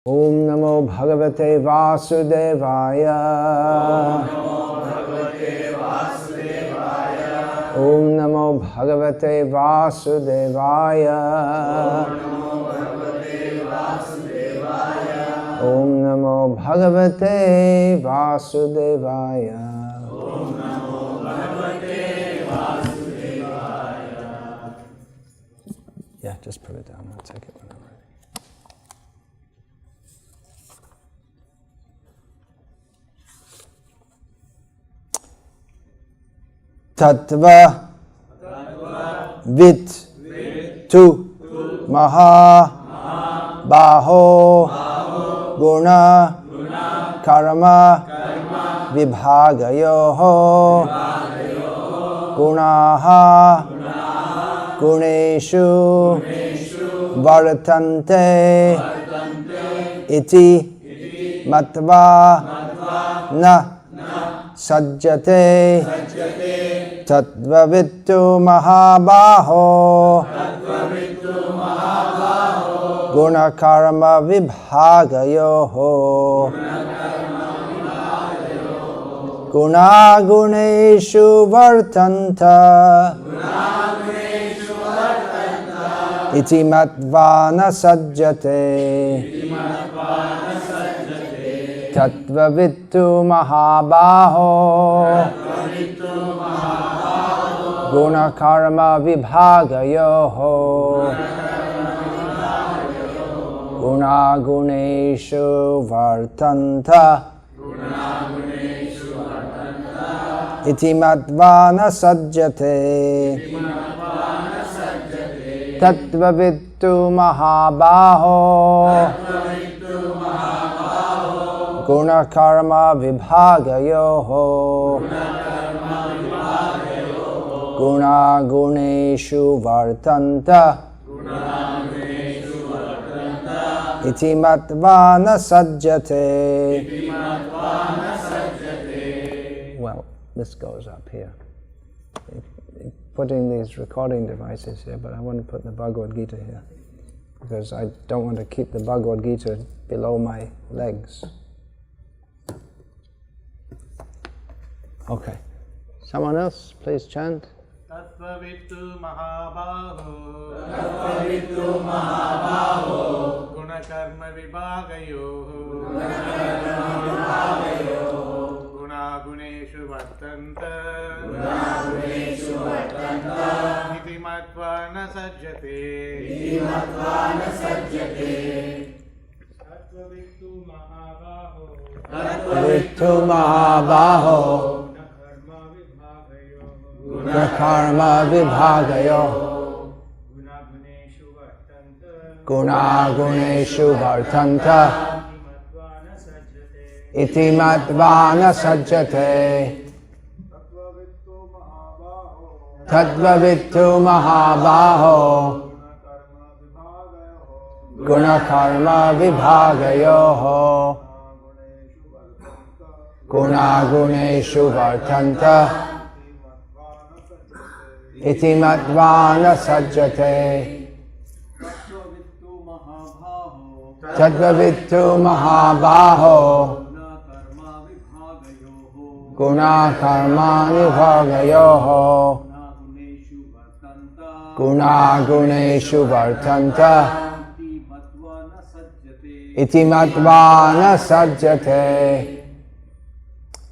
Om Namo Bhagavate Vasudevaya. Om Namo Bhagavate Vasudevaya. Om Namo Bhagavate Vasudevaya. Yeah, just put it down. I'll take it when I'm ready. Tattva Vit Tu Maha Baho Guna Karma Vibhagayoho Gunaha Guneshu Vartante Iti Matva Na Sajjate Tattvavittu Mahabaho Gunakarma Vibhagayoho Gunaguneshu Vartanta Iti Matvana Sajjate Tattvavittu Mahabaho Gunakarma Vibhagayoho Gunaguneshu Vartanta Iti Matvana Sajjate Tattvavittu Mahabaho Gunakarma Vibhagayoho Gunaguneshu Vartanta Iti Matvana Sajjate. Well, this goes up here. Putting these recording devices here, but I want to put the Bhagavad Gita here because I don't want to keep the Bhagavad Gita below my legs. Okay. Someone else, please chant. Tattvavittu Mahabaho Tattvavittu Mahabaho Gunakarma Vibhagayoho Gunaguneshu Vartanta Iti Matvana Sajjate Tattvavittu Mahabaho Tattvavittu Mahabaho Gunakarma Vibhagayoho Gunaguneshu Vartanta Iti Matvana Sajjate Tattvavittu Mahabaho Gunakarma Vibhagayoho Gunaguneshu Vartanta Iti Matvana Sajjate Tattvavittu Mahabaho Gunakarma Vibhagayoho Gunaguneshu Vartanta Iti Matvana Sajjate.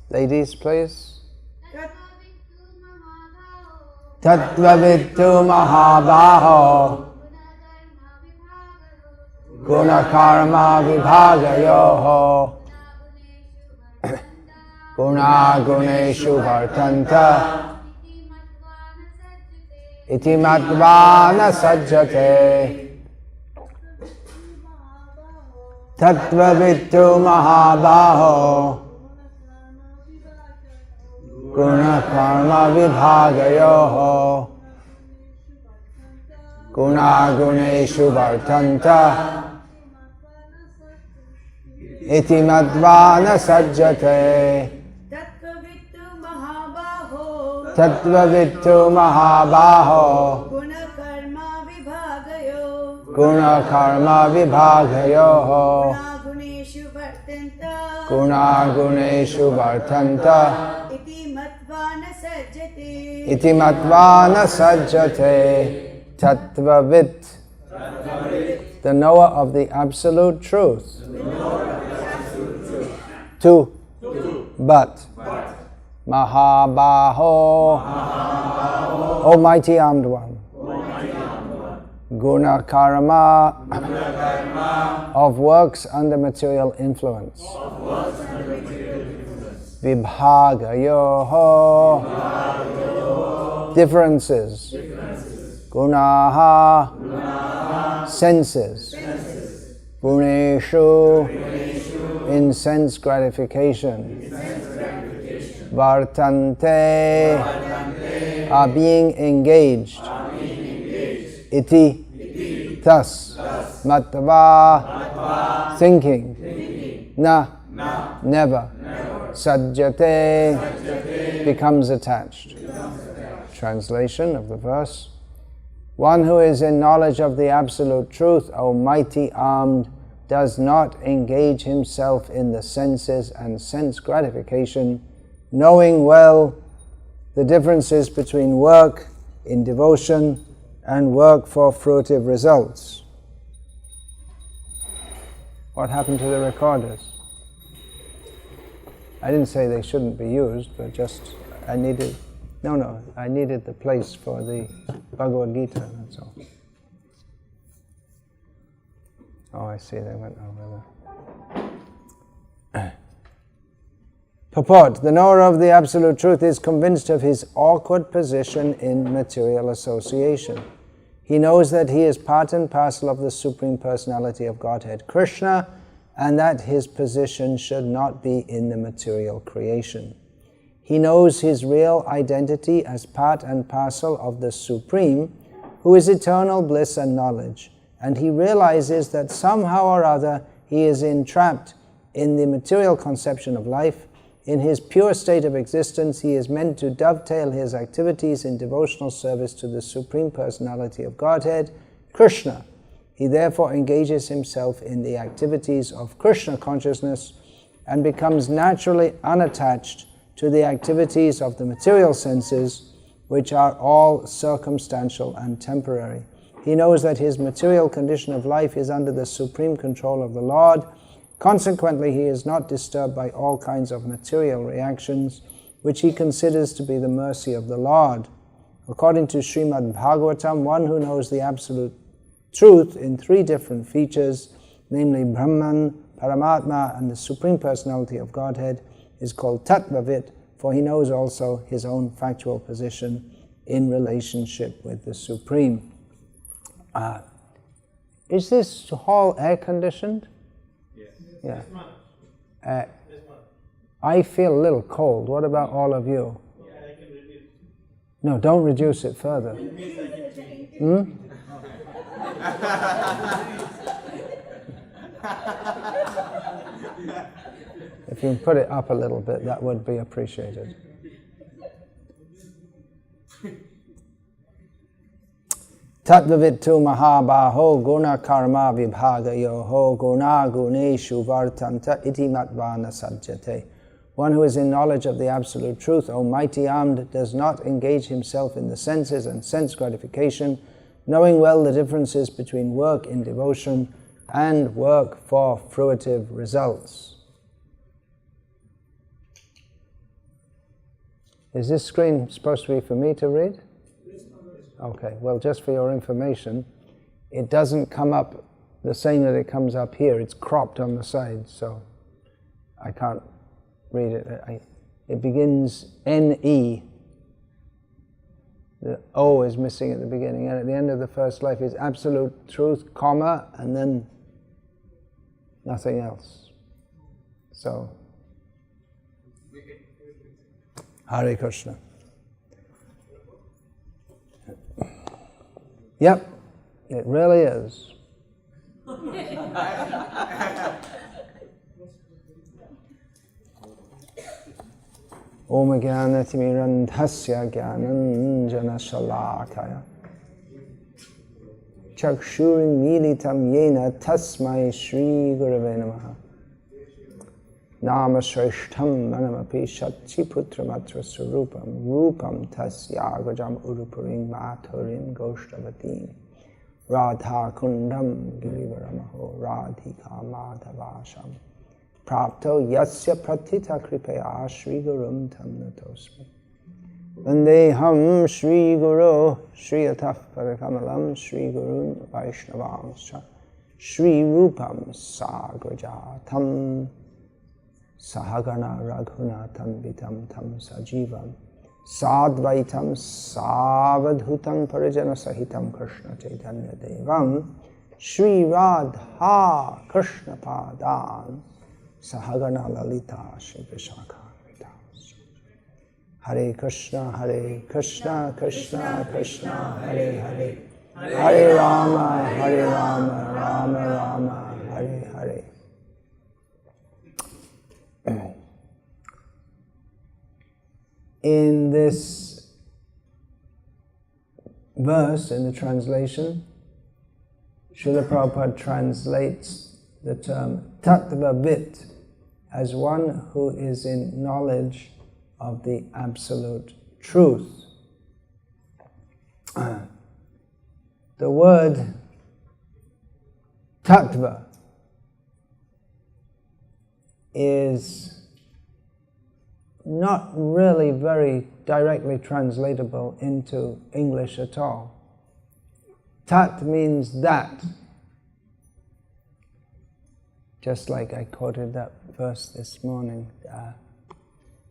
Ladies, please. Tattvavittu Mahabaho Gunakarma Vibhagayoho Gunaguneshu Vartanta Iti Matvana Sajjate Tattvavittu Mahabaho Gunakarma Vibhagayoho Gunaguneshu Vartanta Iti Matvana Sajjate Tattvavittu Mahabaho Gunakarma Vibhagayoho guneshu vartanta Guna guneshu vartanta iti matva na sajjate iti matva na sajjate tattvavit. The knower of the absolute truth. Two. But. Mahabaho. Almighty armed one. Guna karma. Of works under material influence. Vibhagayoho. Differences. Gunaha. Senses. Guneshu. In sense gratification. Vartante. Are being engaged. Iti. Thus. Matva. Thinking. Na. Never. Sajjate. Becomes attached. Translation of the verse. One who is in knowledge of the absolute truth, almighty armed, does not engage himself in the senses and sense gratification, knowing well the differences between work in devotion and work for fruitive results. What happened to the recorders? I didn't say they shouldn't be used, but just I needed the place for the Bhagavad Gita, that's all. Oh, I see, they went over there. Purport. The knower of the Absolute Truth is convinced of his awkward position in material association. He knows that he is part and parcel of the Supreme Personality of Godhead, Krishna, and that his position should not be in the material creation. He knows his real identity as part and parcel of the Supreme, who is eternal bliss and knowledge, and he realizes that somehow or other he is entrapped in the material conception of life. In his pure state of existence, he is meant to dovetail his activities in devotional service to the Supreme Personality of Godhead, Krishna. He therefore engages himself in the activities of Krishna consciousness and becomes naturally unattached to the activities of the material senses, which are all circumstantial and temporary. He knows that his material condition of life is under the supreme control of the Lord. Consequently, he is not disturbed by all kinds of material reactions, which he considers to be the mercy of the Lord. According to Srimad Bhagavatam, one who knows the absolute truth in three different features, namely Brahman, Paramatma, and the Supreme Personality of Godhead, is called Tattvavit, for he knows also his own factual position in relationship with the Supreme. Is this hall air-conditioned? Yes. Yeah. I feel a little cold. What about all of you? Yeah, I can reduce. No, don't reduce it further. If you can put it up a little bit, that would be appreciated. Tattvavittu mahabaho guna karma vibhagayoho guna guneshu vartanta iti matvana sajjate. One who is in knowledge of the Absolute Truth, almighty armed, does not engage himself in the senses and sense gratification, knowing well the differences between work in devotion and work for fruitive results. Is this screen supposed to be for me to read? Okay, well, just for your information, it doesn't come up the same that it comes up here. It's cropped on the side, so I can't read it. It begins N-E. The O is missing at the beginning, and at the end of the first life is Absolute Truth, comma, and then nothing else. So, Hare Krishna. Yep, it really is. Om Jnana Timirandhasya Jnananjana Shalakaya Chakshurin Militam Yena Tasmai Shri Gurave Namaha nama shreshtham manamapi shatchi putramatra surupam rupam tasyagajam urupurim mathurim goshtavatim radha kundam girivaramaho radhika madhavasham prapto yasya pratita kripaya shri gurum tam natosmi Vandeham Shri Guru Shri Ataf Parakamalam Shri Gurun Vaishnavanscha Shri Rupam Sagrajatam Sahagana Raghunatam Vitam Tam Sajivam Sadvaitam Savadhutam Parijana Sahitam Krishna Chaitanya Devam Shri Radha Krishna Padan Sahagana Lalita Shri Vishakha Hare Krishna, Krishna Krishna, Hare Hare, Hare Rama, Rama Rama, Hare Hare. In this verse, in the translation, Srila Prabhupada translates the term Tattvavit as one who is in knowledge of the absolute truth. The word tattva is not really very directly translatable into English at all. Tat means that. Just like I quoted that verse this morning.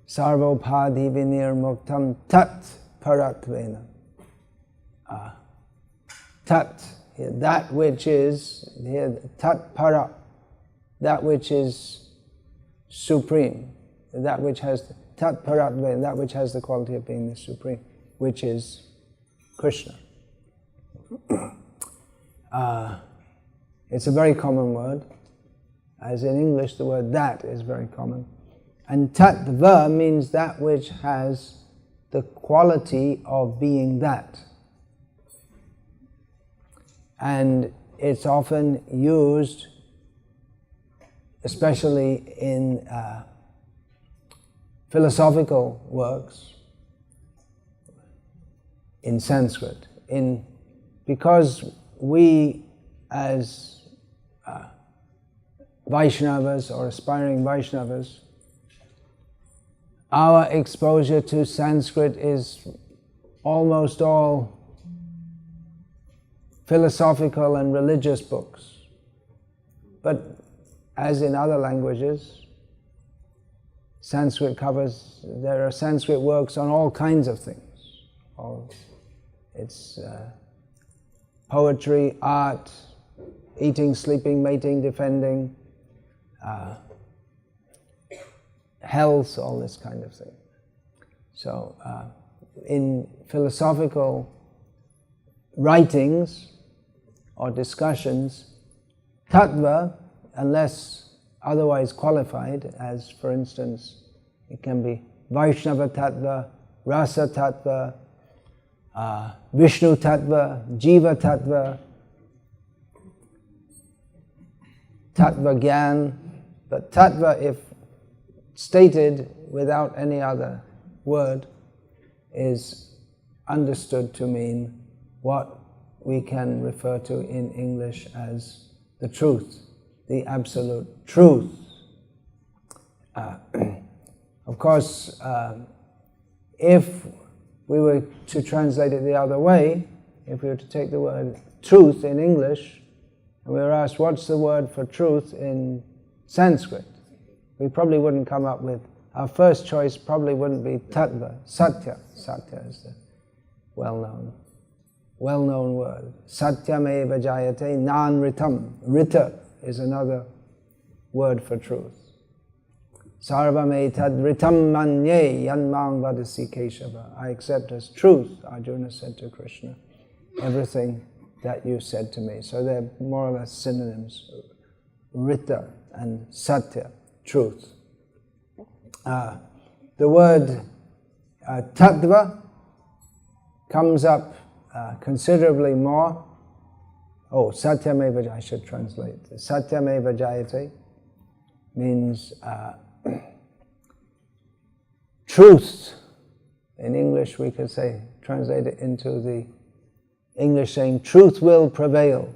Sarvopadi vinir muktam tat paratvena. Tat, that which is, here, tat para, that which is supreme, that which has, tat paratvena, that which has the quality of being the supreme, which is Krishna. It's a very common word. As in English, the word that is very common. And tattva means that which has the quality of being that. And it's often used, especially in philosophical works, in Sanskrit. Because we as Vaishnavas or aspiring Vaishnavas, our exposure to Sanskrit is almost all philosophical and religious books. But as in other languages, Sanskrit covers, there are Sanskrit works on all kinds of things. It's poetry, art, eating, sleeping, mating, defending, health, all this kind of thing. So in philosophical writings or discussions, tattva, unless otherwise qualified, as for instance, it can be Vaishnava tattva, Rasa tattva, Vishnu tattva, Jiva tattva, tattva gyan. But tattva, if stated without any other word, is understood to mean what we can refer to in English as the truth, the absolute truth. Of course, if we were to translate it the other way, if we were to take the word truth in English, and we were asked what's the word for truth in Sanskrit, we probably wouldn't come up with, our first choice probably wouldn't be tattva, satya. Satya is the well-known word. Satyameva jayate nanritam. Rita is another word for truth. Sarvam etad ritam manye yanmang vadasi keshava. I accept as truth, Arjuna said to Krishna, everything that you said to me. So they're more or less synonyms. Rita and satya, truth. The word tattva comes up considerably more. Satyameva, I should translate. Satyameva jayate means truth, in English we could say, translate it into the English saying, truth will prevail.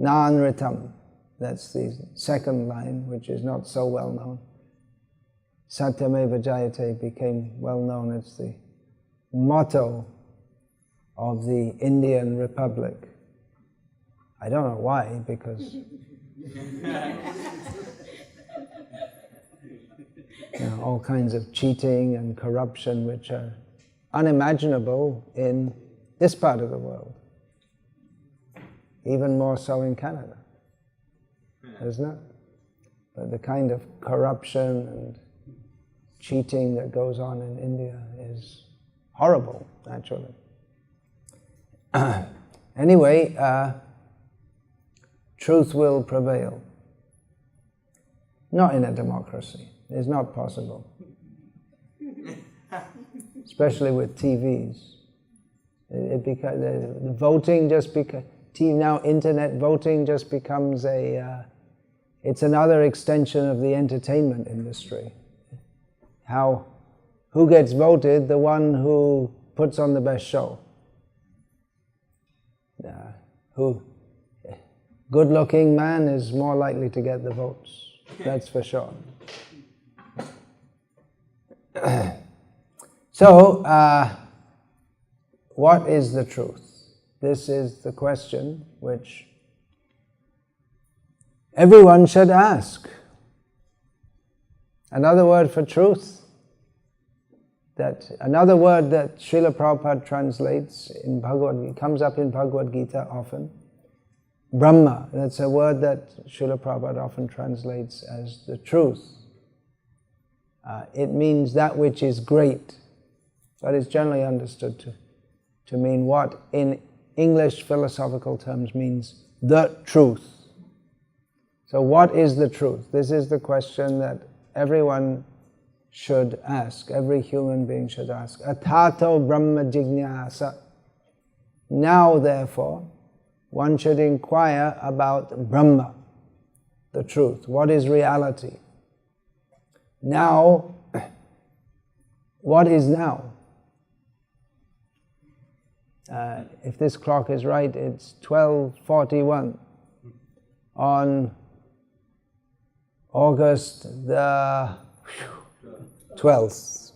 Nanritam, that's the second line, which is not so well known. Satyameva Jayate became well known as the motto of the Indian Republic. I don't know why, because all kinds of cheating and corruption which are unimaginable in this part of the world. Even more so in Canada, isn't it? But the kind of corruption and cheating that goes on in India is horrible, actually. Anyway, truth will prevail. Not in a democracy. It's not possible. Especially with TVs. The voting just becomes... Now internet voting just becomes it's another extension of the entertainment industry. Who gets voted? The one who puts on the best show. Good-looking man is more likely to get the votes. That's for sure. So, what is the truth? This is the question which everyone should ask. Another word for truth, another word that Srila Prabhupada translates in Bhagavad Gita, comes up in Bhagavad Gita often, Brahma. That's a word that Srila Prabhupada often translates as the truth. It means that which is great, but it's generally understood to mean what in English philosophical terms means the truth. So what is the truth? This is the question that everyone should ask, every human being should ask. Atato Brahma Jignasa. Now, therefore, one should inquire about Brahma, the truth. What is reality? Now, what is now? If this clock is right, it's 12:41 on August the 12th,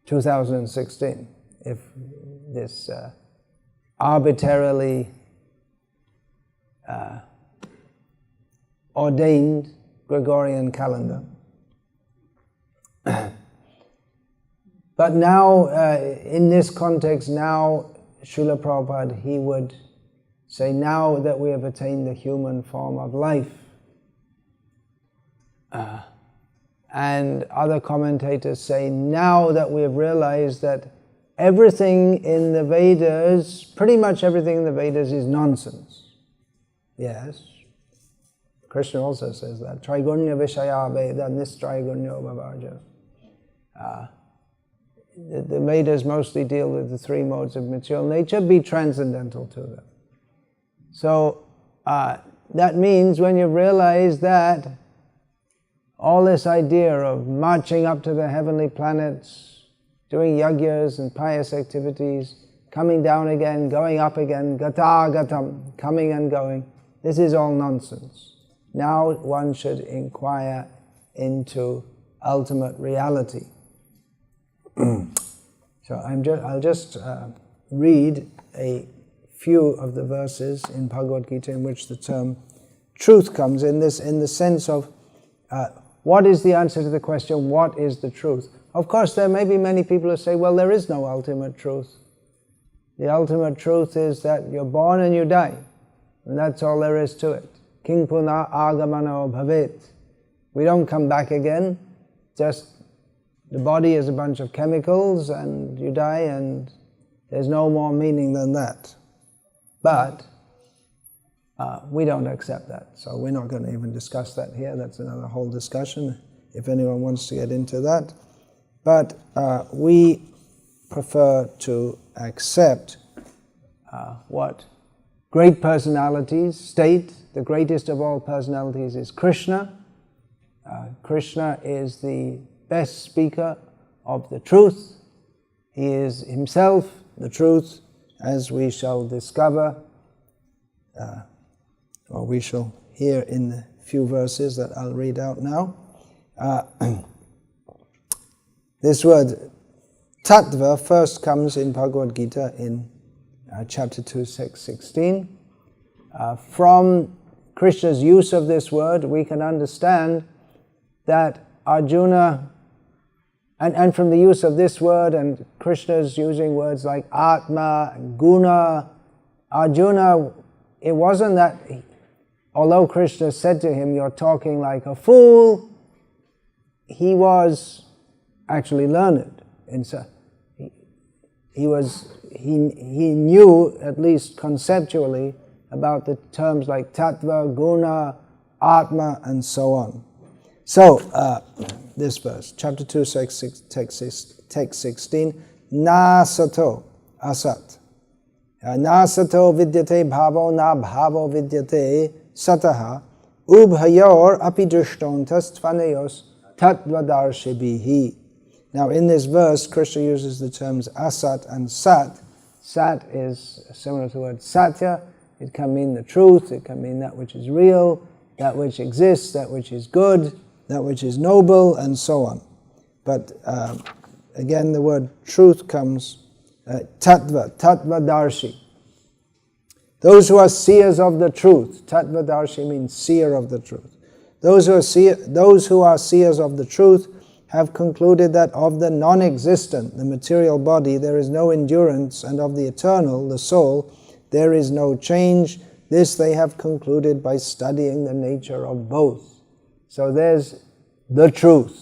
2016, if this arbitrarily ordained Gregorian calendar. But now, in this context, now Srila Prabhupada, he would say, now that we have attained the human form of life, and other commentators say, now that we have realized that everything in the Vedas, pretty much everything in the Vedas is nonsense. Yes. Krishna also says that. Traigunya Vishaya Veda Nistraigunyo Bhavaja. The Vedas mostly deal with the three modes of material nature, be transcendental to them. So that means when you realize that all this idea of marching up to the heavenly planets, doing yagyas and pious activities, coming down again, going up again, gata gatam, coming and going, this is all nonsense. Now one should inquire into ultimate reality. So I'll just read a few of the verses in Bhagavad Gita in which the term truth comes in the sense of what is the answer to the question, what is the truth? Of course, there may be many people who say, well, there is no ultimate truth. The ultimate truth is that you're born and you die, and that's all there is to it. King puna agamano bhavet. We don't come back again, just the body is a bunch of chemicals and you die and there's no more meaning than that. But we don't accept that, so we're not going to even discuss that here. That's another whole discussion if anyone wants to get into that. But we prefer to accept what great personalities state the greatest of all personalities is Krishna. Krishna is the best speaker of the truth. He is himself the truth, as we shall discover, or we shall hear in the few verses that I'll read out now. This word tattva first comes in Bhagavad Gita in chapter 2, 6:16. From Krishna's use of this word, we can understand that Arjuna, and from the use of this word and Krishna's using words like Atma and Guna, Arjuna, it wasn't that, although Krishna said to him, "You're talking like a fool," he was actually learned. And so he knew, at least conceptually, about the terms like Tattva, Guna, Atma, and so on. So, this verse, chapter 2, text 16, Na sato asat. Na sato vidyate bhavo na bhavo vidyate sataha ubhayor api drishtontas tvanayos tattvadarshibhihi. Now in this verse, Krishna uses the terms asat and sat. Sat is similar to the word satya. It can mean the truth, it can mean that which is real, that which exists, that which is good, that which is noble, and so on. But again, the word truth comes, tattvadarshi. Those who are seers of the truth, tattvadarshi means seer of the truth. Those who are seers of the truth have concluded that of the non-existent, the material body, there is no endurance, and of the eternal, the soul, there is no change. This they have concluded by studying the nature of both. So there's the truth,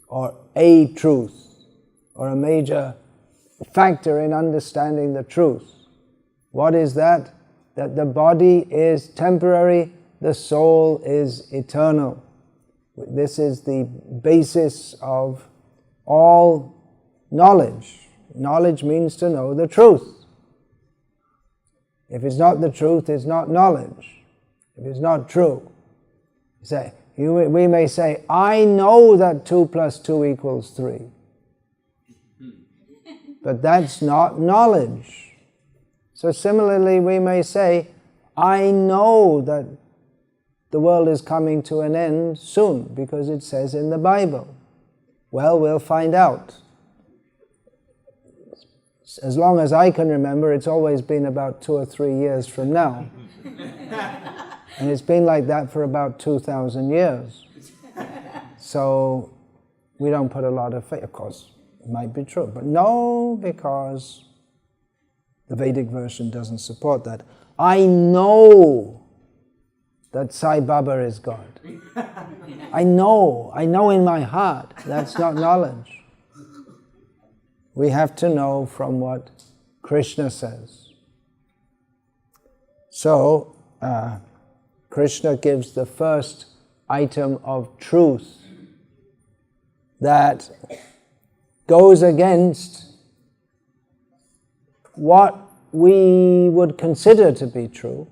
or a truth, or a major factor in understanding the truth. What is that? That the body is temporary, the soul is eternal. This is the basis of all knowledge. Knowledge means to know the truth. If it's not the truth, it's not knowledge. If it's not true. We may say, I know that 2 + 2 = 3. But that's not knowledge. So similarly, we may say, I know that the world is coming to an end soon, because it says in the Bible. Well, we'll find out. As long as I can remember, it's always been about 2 or 3 years from now. And it's been like that for about 2,000 years. So we don't put a lot of faith. Of course, it might be true, but no, because the Vedic version doesn't support that. I know that Sai Baba is God. I know in my heart. That's not knowledge. We have to know from what Krishna says. So, Krishna gives the first item of truth that goes against what we would consider to be true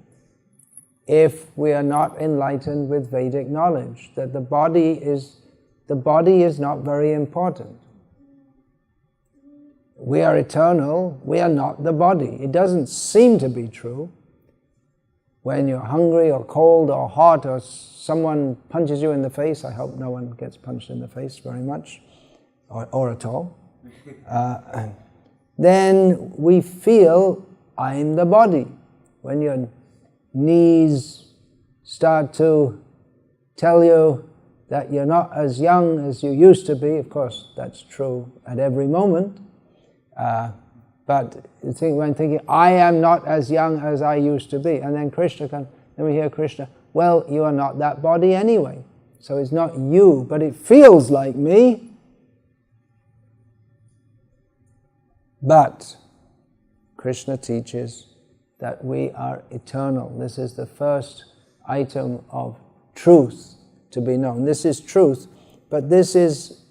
if we are not enlightened with Vedic knowledge, that the body is not very important. We are eternal, we are not the body. It doesn't seem to be true. When you're hungry or cold or hot or someone punches you in the face, I hope no one gets punched in the face very much, or at all, then we feel, I'm the body. When your knees start to tell you that you're not as young as you used to be, of course that's true at every moment, but when thinking, I am not as young as I used to be, and then we hear Krishna, well, you are not that body anyway, so it's not you, but it feels like me. But Krishna teaches that we are eternal. This is the first item of truth to be known. This is truth, but this is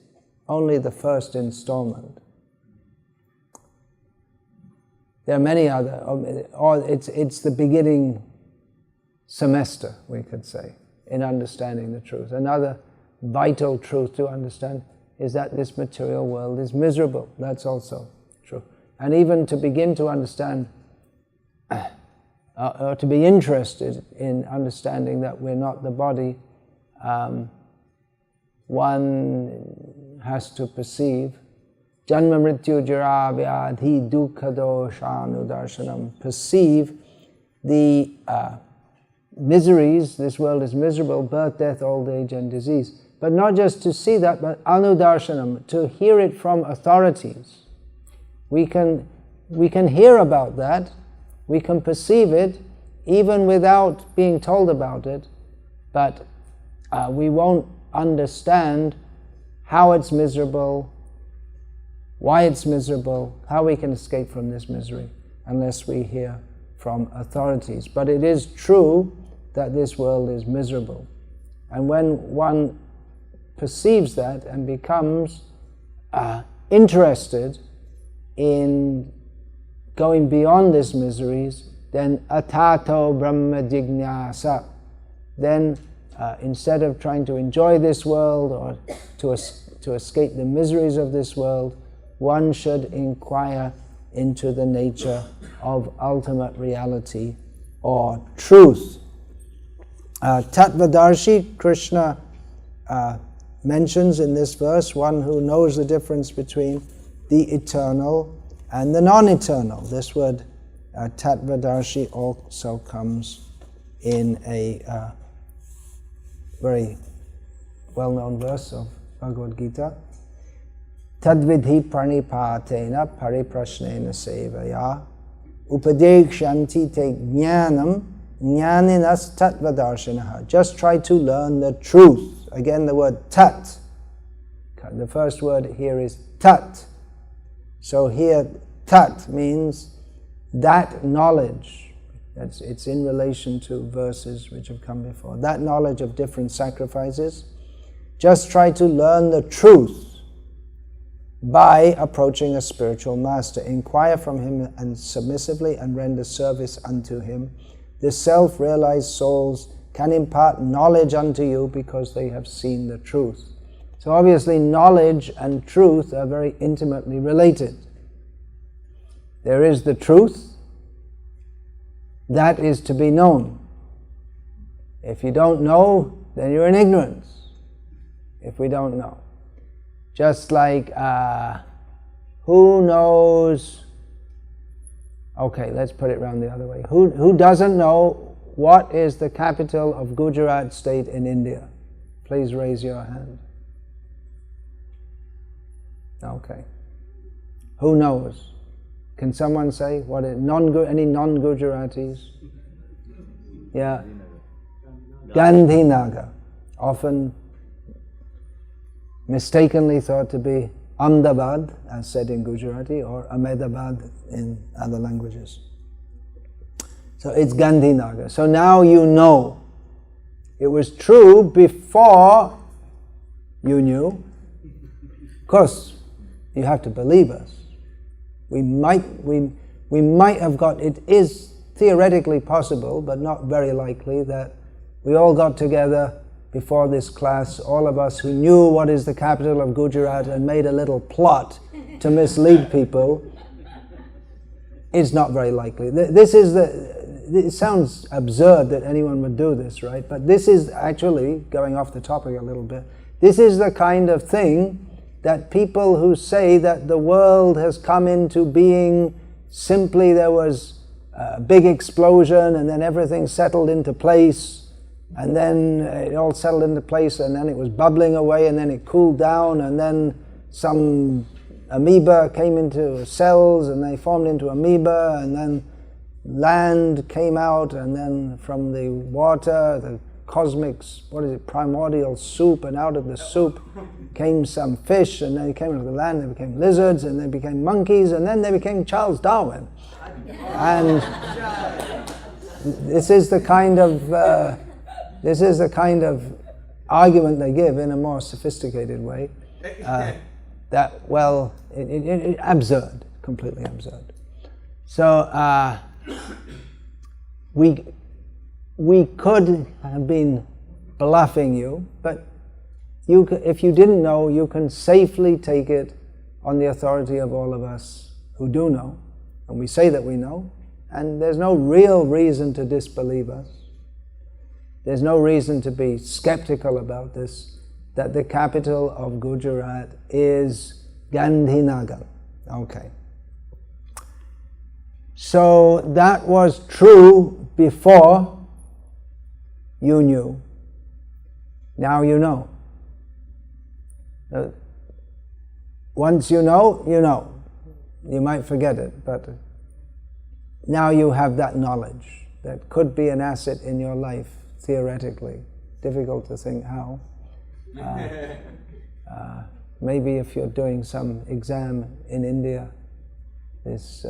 only the first installment. There are many other, or it's the beginning semester, we could say, in understanding the truth. Another vital truth to understand is that this material world is miserable. That's also true. And even to begin to understand, or to be interested in understanding that we're not the body, one has to perceive Janma mrityu jara vyadhi dukkha doshanu darshanam. Perceive the miseries, this world is miserable, birth, death, old age and disease. But not just to see that, but anudarshanam, to hear it from authorities. We can hear about that, we can perceive it, even without being told about it, but we won't understand how it's miserable, why it's miserable, how we can escape from this misery, unless we hear from authorities. But it is true that this world is miserable. And when one perceives that and becomes interested in going beyond these miseries, then atato brahma jignasa. Then instead of trying to enjoy this world or to escape the miseries of this world, one should inquire into the nature of ultimate reality or truth. Tattvadarshi, Krishna mentions in this verse, one who knows the difference between the eternal and the non-eternal. This word Tattvadarshi also comes in a very well-known verse of Bhagavad Gita. Tadvidhi pranipatena pariprashnena sevaya upadekshanti te jnanam jnaninas tatvadarshinaha. Just try to learn the truth. Again, the word tat. The first word here is tat. So here, tat means that knowledge. It's in relation to verses which have come before. That knowledge of different sacrifices. Just try to learn the truth by approaching a spiritual master. Inquire from him and submissively and render service unto him. The self-realized souls can impart knowledge unto you because they have seen the truth. So obviously knowledge and truth are very intimately related. There is the truth that is to be known. If you don't know, then you're in ignorance. If we don't know. Just like, who knows, okay, let's put it around the other way. Who doesn't know what is the capital of Gujarat state in India? Please raise your hand. Okay. Who knows? Can someone say what is any non-Gujaratis? Yeah. Gandhinagar. Often mistakenly thought to be Ahmedabad, as said in Gujarati, or Ahmedabad in other languages. So it's Gandhinagar. So now you know. It was true before you knew. Of course, you have to believe us. We might have got, it is theoretically possible, but not very likely, that we all got together before this class, all of us who knew what is the capital of Gujarat and made a little plot to mislead people. It's not very likely. It sounds absurd that anyone would do this, right? But this is actually, going off the topic a little bit, this is the kind of thing that people who say that the world has come into being simply there was a big explosion and then everything settled into place, and then it all settled into place, and then it was bubbling away, and then it cooled down, and then some amoeba came into cells, and they formed into amoeba, and then land came out, and then from the water, the cosmic, primordial soup, and out of the soup came some fish, and then they came into the land, they became lizards, and they became monkeys, and then they became Charles Darwin. And this is the kind of argument they give in a more sophisticated way. Absurd, completely absurd. So we could have been bluffing you, but if you didn't know, you can safely take it on the authority of all of us who do know, and we say that we know, and there's no real reason to disbelieve us. There's no reason to be skeptical about this, that the capital of Gujarat is Gandhinagar. Okay. So that was true before you knew. Now you know. Once you know, you know. You might forget it, but now you have that knowledge that could be an asset in your life, theoretically. Difficult to think how. Maybe if you're doing some exam in India, there's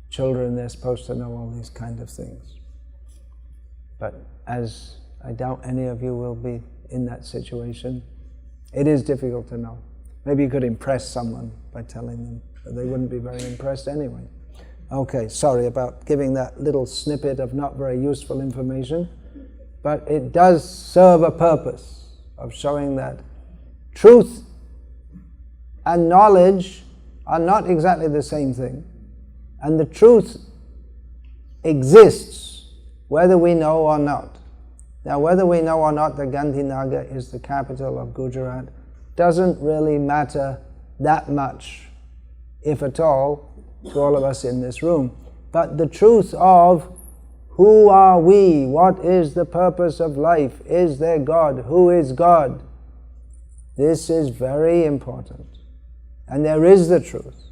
children, they're supposed to know all these kind of things. But as I doubt any of you will be in that situation, it is difficult to know. Maybe you could impress someone by telling them, but they wouldn't be very impressed anyway. Okay, sorry about giving that little snippet of not very useful information, but it does serve a purpose of showing that truth and knowledge are not exactly the same thing, and the truth exists whether we know or not. Now, whether we know or not that Gandhinagar is the capital of Gujarat doesn't really matter that much, if at all, to all of us in this room. But the truth of who are we, what is the purpose of life, is there God, who is God, this is very important. And there is the truth.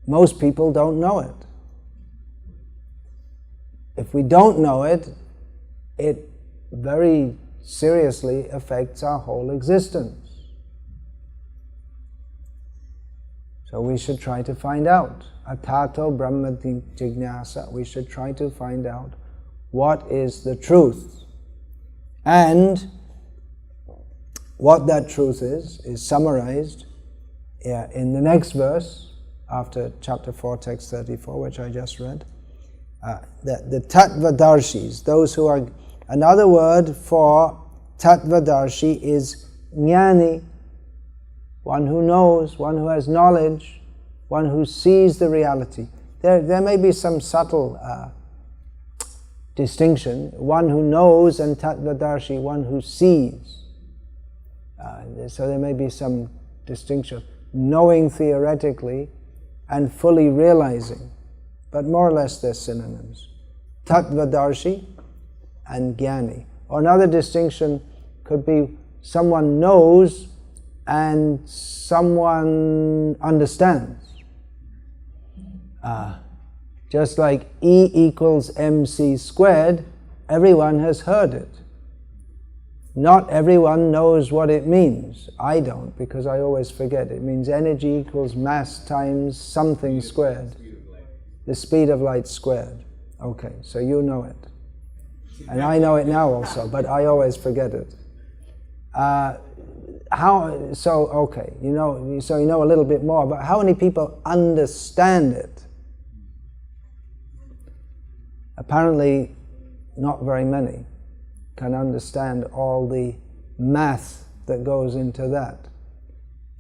Most people don't know it. If we don't know it, it very seriously affects our whole existence. So we should try to find out. Atato Brahma Jignasa. We should try to find out what is the truth. And what that truth is summarized in the next verse, after chapter 4, text 34, which I just read. The Tattvadarshis, those who are... Another word for Tattvadarshi is Jnani, one who knows, one who has knowledge, one who sees the reality. There may be some subtle distinction, one who knows and Tattvadarshi, one who sees. So there may be some distinction, knowing theoretically and fully realizing, but more or less they're synonyms. Tattvadarshi and Jnani. Or another distinction could be someone knows and someone understands. Just like E equals mc squared, everyone has heard it. Not everyone knows what it means. I don't, because I always forget. It means energy equals mass times something squared. The speed of light squared. Okay, so you know it. And I know it now also, but I always forget it. Okay, you know a little bit more, but how many people understand it? Apparently, not very many can understand all the math that goes into that.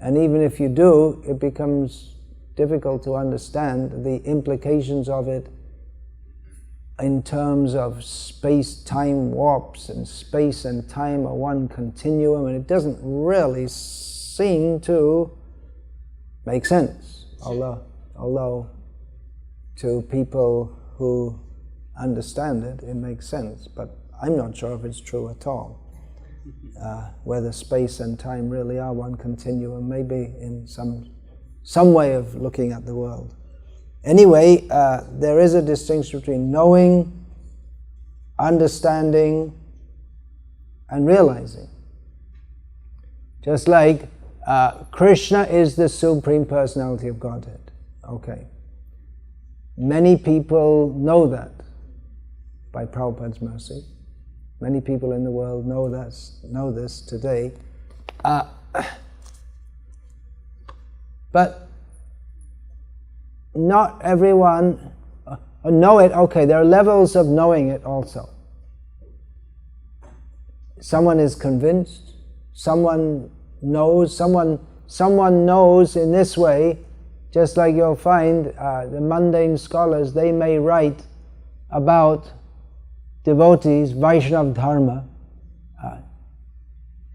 And even if you do, it becomes difficult to understand the implications of it in terms of space-time warps, and space and time are one continuum, and it doesn't really seem to make sense, although to people who understand it, it makes sense, but I'm not sure if it's true at all. Whether space and time really are one continuum, maybe in some way of looking at the world. Anyway, there is a distinction between knowing, understanding, and realizing. Just like Krishna is the Supreme Personality of Godhead. Okay. Many people know that by Prabhupada's mercy. Many people in the world know this today. But not everyone know it. Okay, there are levels of knowing it also. Someone is convinced, someone knows, someone knows in this way, just like you'll find the mundane scholars, they may write about devotees, Vaishnava Dharma.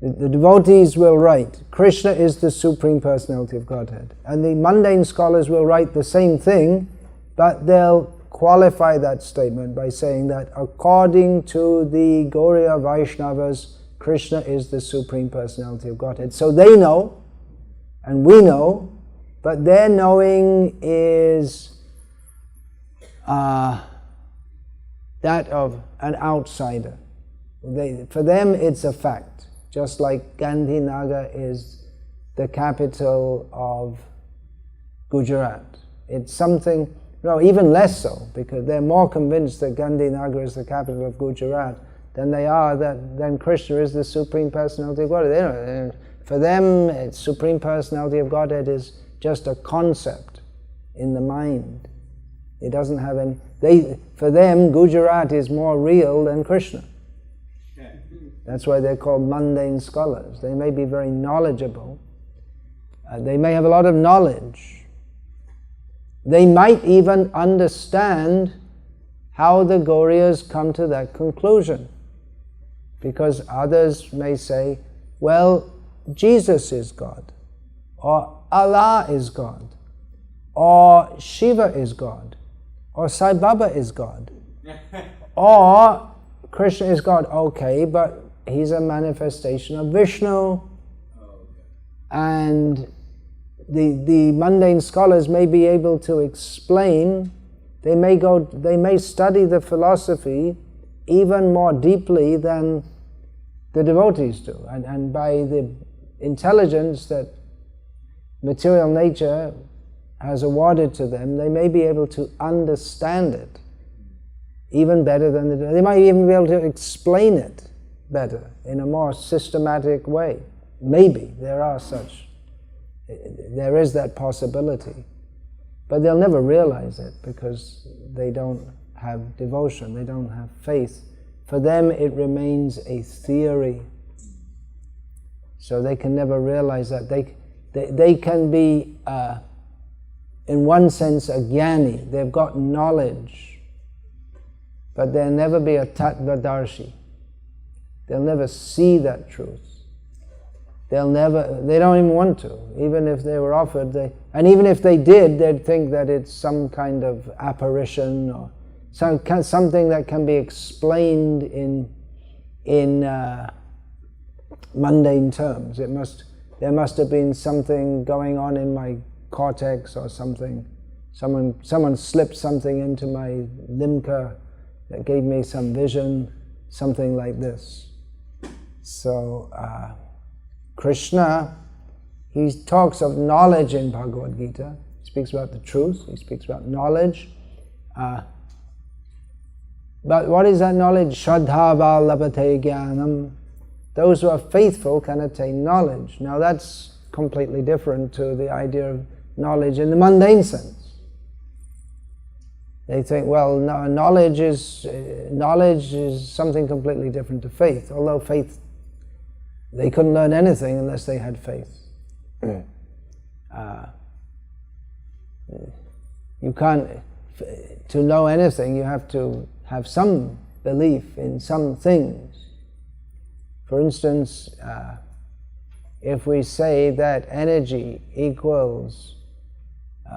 The devotees will write, Krishna is the Supreme Personality of Godhead. And the mundane scholars will write the same thing, but they'll qualify that statement by saying that according to the Gauriya Vaishnavas, Krishna is the Supreme Personality of Godhead. So they know, and we know, but their knowing is that of an outsider. For them it's a fact, just like Gandhinagar is the capital of Gujarat. It's something, no, even less so, because they're more convinced that Gandhinagar is the capital of Gujarat than they are that Krishna is the Supreme Personality of Godhead. For them, Supreme Personality of Godhead is just a concept in the mind. It doesn't have any. For them, Gujarat is more real than Krishna. That's why they're called mundane scholars. They may be very knowledgeable. They may have a lot of knowledge. They might even understand how the Gauriyas come to that conclusion. Because others may say, well, Jesus is God, or Allah is God, or Shiva is God, or Sai Baba is God, or Krishna is God. Okay, but he's a manifestation of Vishnu. And the mundane scholars may be able to explain, they may study the philosophy even more deeply than the devotees do. And by the intelligence that material nature has awarded to them, they may be able to understand it even better than they might even be able to explain it better in a more systematic way. Maybe there is that possibility, but they'll never realize it because they don't have devotion, they don't have faith. For them it remains a theory, so they can never realize that. They can be in one sense a jnani, they've got knowledge, but they'll never be a tattvadarshi. They'll never see that truth. They don't even want to. Even if they were offered, and even if they did, they'd think that it's some kind of apparition or something that can be explained in mundane terms. There must have been something going on in my cortex or something. Someone slipped something into my limca that gave me some vision, something like this. So Krishna, he talks of knowledge in Bhagavad Gita. He speaks about the truth, he speaks about knowledge. But what is that knowledge? Shraddhava labhate jnanam. Those who are faithful can attain knowledge. Now that's completely different to the idea of knowledge in the mundane sense. They think, well, no, knowledge is something completely different to faith. Although faith, they couldn't learn anything unless they had faith. You can't, to know anything, you have to have some belief in some things. For instance, if we say that energy equals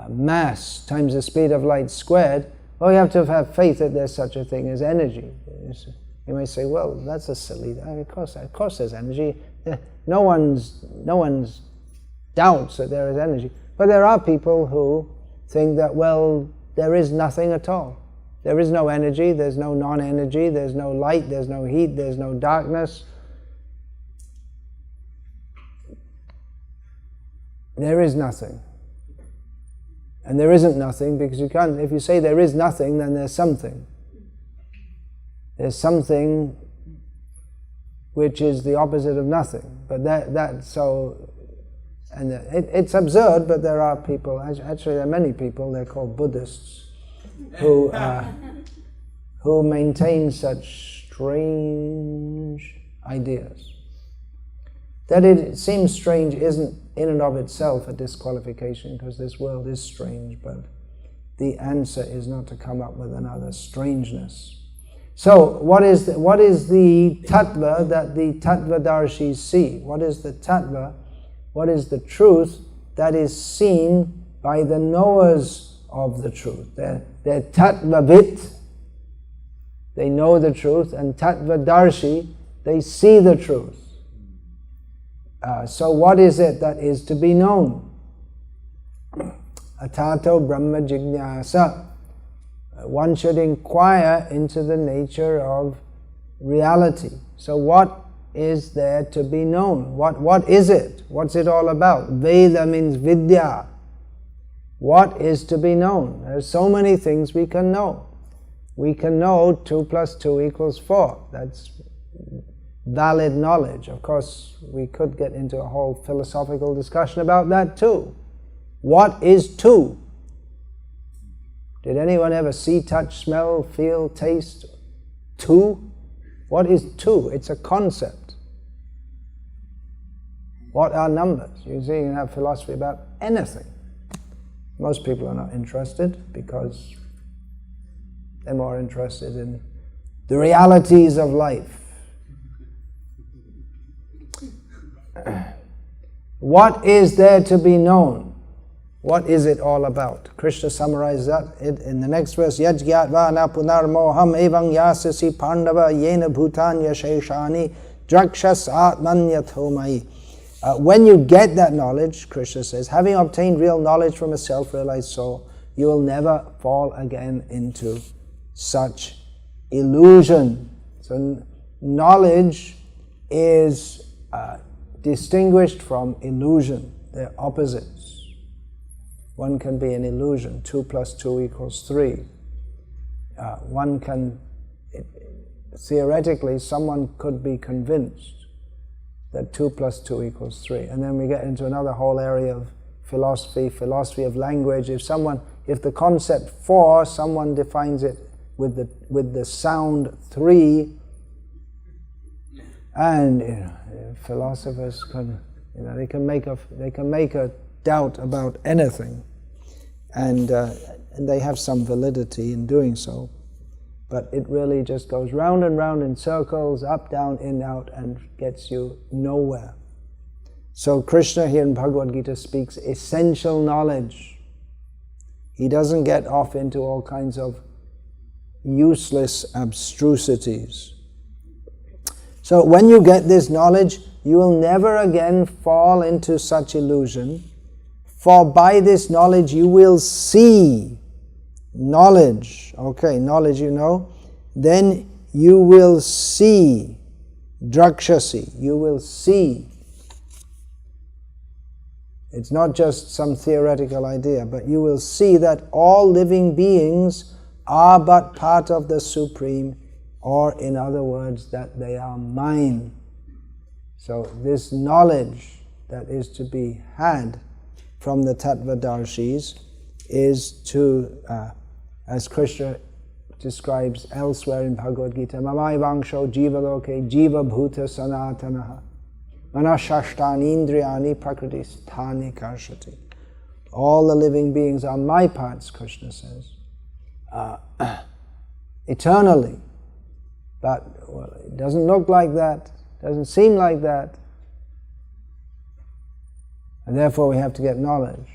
mass times the speed of light squared, well, you have to have faith that there's such a thing as energy. You may say, well, that's a silly, of course there's energy. No one's doubts that there is energy. But there are people who think that, well, there is nothing at all. There is no energy, there's no non-energy, there's no light, there's no heat, there's no darkness. There is nothing. And there isn't nothing, because you can't, if you say there is nothing, then there's something. There's something which is the opposite of nothing. But so And it's absurd, but there are people, actually there are many people, they're called Buddhists, who maintain such strange ideas. That it seems strange isn't in and of itself a disqualification, because this world is strange, but the answer is not to come up with another strangeness. So, what is the tattva that the tattvadarshis see? What is the tattva? What is the truth that is seen by the knowers of the truth? They're tattvavit, they know the truth, and tattvadarshi, they see the truth. So what is it that is to be known? Atato Brahma Jignasa. One should inquire into the nature of reality. So what is there to be known? What is it? What's it all about? Veda means vidya. What is to be known? There's so many things we can know. We can know 2 + 2 = 4. That's valid knowledge. Of course, we could get into a whole philosophical discussion about that too. What is 2? Did anyone ever see, touch, smell, feel, taste 2? What is 2? It's a concept. What are numbers? You see, you can have philosophy about anything. Most people are not interested because they're more interested in the realities of life. What is there to be known? What is it all about? Krishna summarizes that in the next verse. Yaj gyatva na punarmoham evang yasasi pandava yena bhutanya sheshani drakshas atmanyathomai. When you get that knowledge, Krishna says, having obtained real knowledge from a self-realized soul, you will never fall again into such illusion. So knowledge is distinguished from illusion. They're opposites. One can be an illusion. 2 + 2 = 3. One can, theoretically, someone could be convinced that 2 + 2 = 3. And then we get into another whole area of philosophy of language. If the concept 4, someone defines it with the sound 3, and philosophers can, they can make a doubt about anything, and they have some validity in doing so. But it really just goes round and round in circles, up, down, in, out, and gets you nowhere. So Krishna here in Bhagavad Gita speaks essential knowledge. He doesn't get off into all kinds of useless abstrusities. So when you get this knowledge, you will never again fall into such illusion, for by this knowledge you will see. Knowledge, okay, knowledge then you will see, drakshasi, you will see. It's not just some theoretical idea, but you will see that all living beings are but part of the Supreme, or in other words, that they are mine. So this knowledge that is to be had from the tattvadarshis is to, as Krishna describes elsewhere in Bhagavad Gita, Mamai vangsho jiva loke jiva bhuta sanatanaha manashashtani indriyani prakriti sthani karshati. All the living beings are my parts, Krishna says, eternally. But it doesn't look like that, doesn't seem like that. And therefore we have to get knowledge.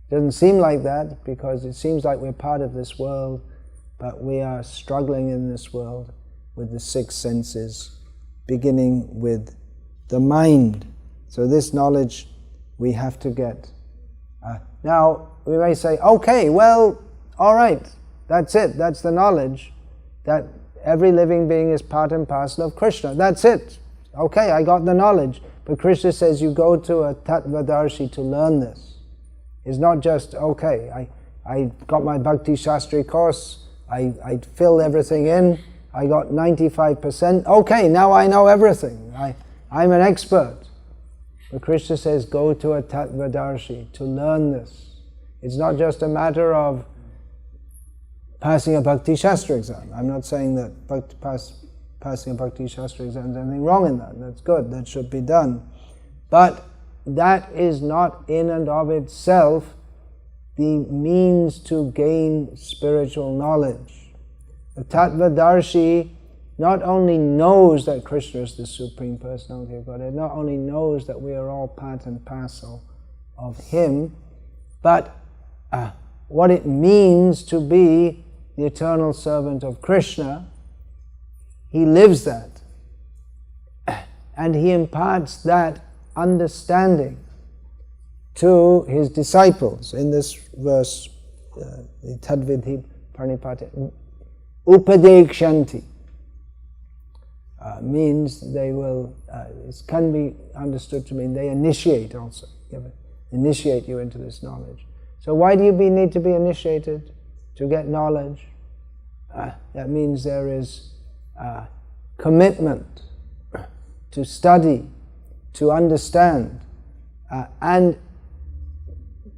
It doesn't seem like that because it seems like we're part of this world, but we are struggling in this world with the 6 senses, beginning with the mind. So this knowledge we have to get. Now, we may say, okay, well, all right, that's it, that's the knowledge, that every living being is part and parcel of Krishna. That's it. Okay, I got the knowledge. But Krishna says you go to a tattvadarshi to learn this. It's not just, okay, I got my Bhakti Shastri course, I filled everything in, I got 95%, okay, now I know everything. I'm an expert. But Krishna says, go to a Tattvadarshi to learn this. It's not just a matter of passing a Bhakti Shastra exam. I'm not saying that passing a Bhakti Shastra exam, there's anything wrong in that. That's good, that should be done. But that is not in and of itself the means to gain spiritual knowledge. The Tattvadarshi not only knows that Krishna is the Supreme Personality of Godhead, not only knows that we are all part and parcel of Him, but what it means to be the eternal servant of Krishna, he lives that. And he imparts that understanding to his disciples. In this verse, Tadvidhi Parnipate, Upadekshanti means they will, it can be understood to mean they initiate also, initiate you into this knowledge. So why do you need to be initiated? To get knowledge. That means there is commitment to study, to understand, and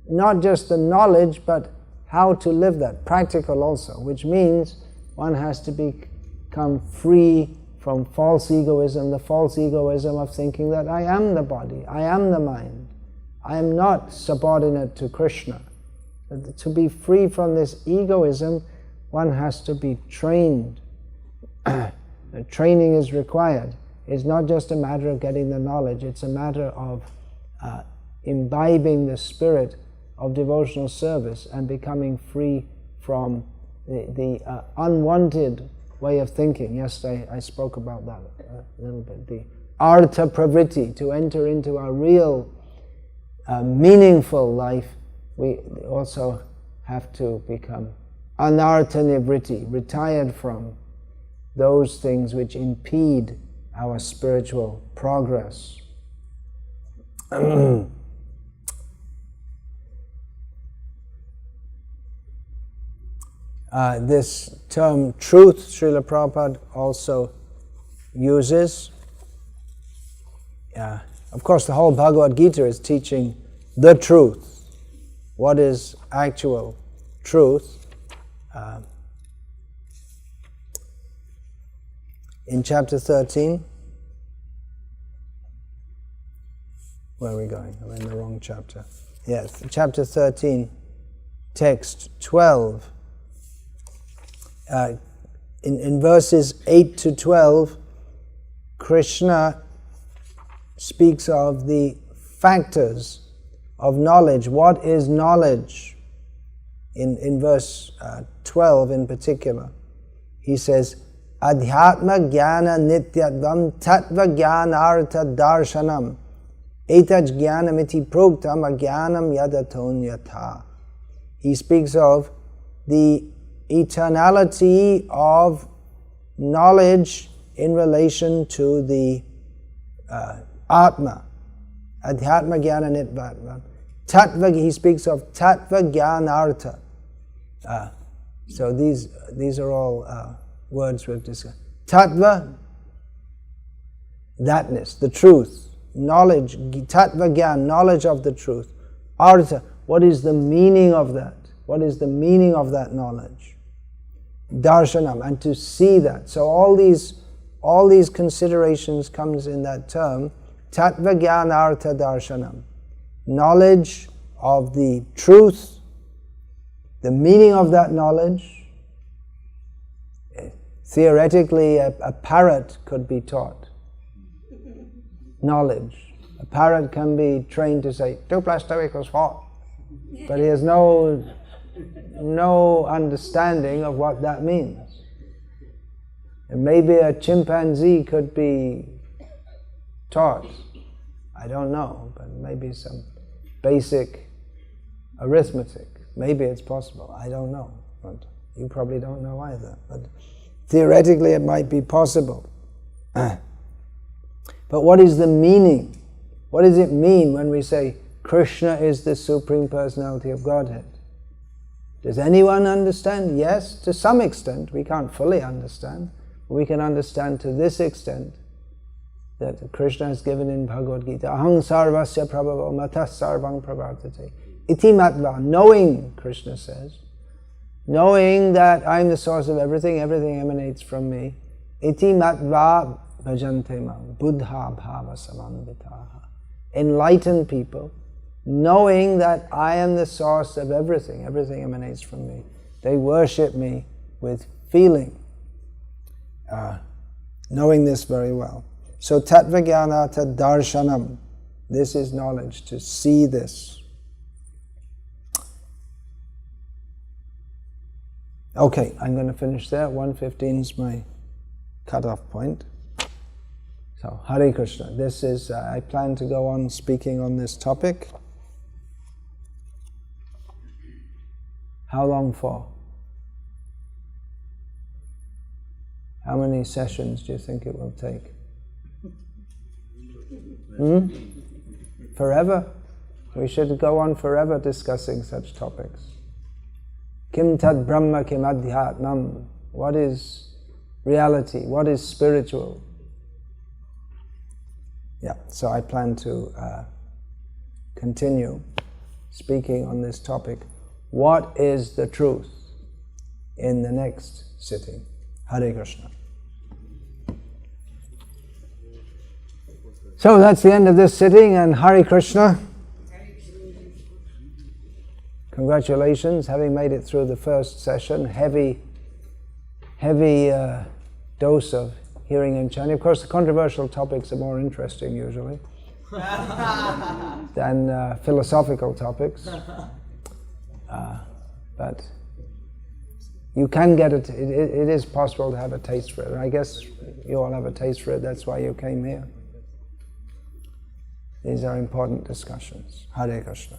not just the knowledge, but how to live that, practical also, which means one has to become free from false egoism, the false egoism of thinking that I am the body, I am the mind, I am not subordinate to Krishna. To be free from this egoism, one has to be trained. Training is required. It's not just a matter of getting the knowledge, it's a matter of imbibing the spirit of devotional service and becoming free from the unwanted way of thinking. Yesterday I spoke about that a little bit. The artha pravritti, to enter into a real meaningful life, we also have to become anartha nivritti, retired from those things which impede our spiritual progress. This term truth, Srila Prabhupada also uses. Of course, the whole Bhagavad Gita is teaching the truth. What is actual truth? In chapter 13, where are we going? I'm in the wrong chapter. Yes, chapter 13, text 12. In verses 8 to 12, Krishna speaks of the factors of knowledge. What is knowledge? In verse 12 in particular, he says, Adhyatma jnana nityatvam tattva jnanartha darshanam etaj jnanamiti proktam ajnanam yadaton yatha. He speaks of the eternality of knowledge in relation to the Atma. Adhyatma jnana nityatvam. Tattva, he speaks of tattva jnanartha. So these are all words we've discussed. Tattva, thatness, the truth, knowledge, tattva gyan, knowledge of the truth. Artha, what is the meaning of that? What is the meaning of that knowledge? Darshanam, and to see that. So all these considerations comes in that term, tattva gyan artha darshanam. Knowledge of the truth, the meaning of that knowledge. Theoretically, a parrot could be taught knowledge. A parrot can be trained to say 2 + 2 = 4, but he has no understanding of what that means. And maybe a chimpanzee could be taught, I don't know, but maybe some basic arithmetic. Maybe it's possible, I don't know, but you probably don't know either. But theoretically it might be possible. But what is the meaning? What does it mean when we say Krishna is the Supreme Personality of Godhead? Does anyone understand? Yes, to some extent. We can't fully understand. We can understand to this extent. that Krishna has given in Bhagavad Gita. Aham sarvasya prabhavo matah sarvang pravartate. Iti matva, knowing, Krishna says, knowing that I'm the source of everything, everything emanates from me. Iti matva bhajante mam, buddha bhava samanditaha. Enlightened people, knowing that I am the source of everything, everything emanates from me. They worship me with feeling, knowing this very well. So tattvajnanata darshanam, this is knowledge, to see this. Okay, I'm going to finish there. 1:15 is my cutoff point. So, Hare Krishna. This is, I plan to go on speaking on this topic. How long for? How many sessions do you think it will take? Forever? We should go on forever discussing such topics. Kim tad brahma kim adhyatmam. What is reality? What is spiritual? Yeah, so I plan to continue speaking on this topic. What is the truth in the next sitting? Hare Krishna. So that's the end of this sitting, and Hare Krishna. Congratulations, having made it through the first session. Heavy dose of hearing and chanting. Of course, the controversial topics are more interesting usually than philosophical topics. But you can get it. It is possible to have a taste for it. And I guess you all have a taste for it. That's why you came here. These are important discussions. Hare Krishna.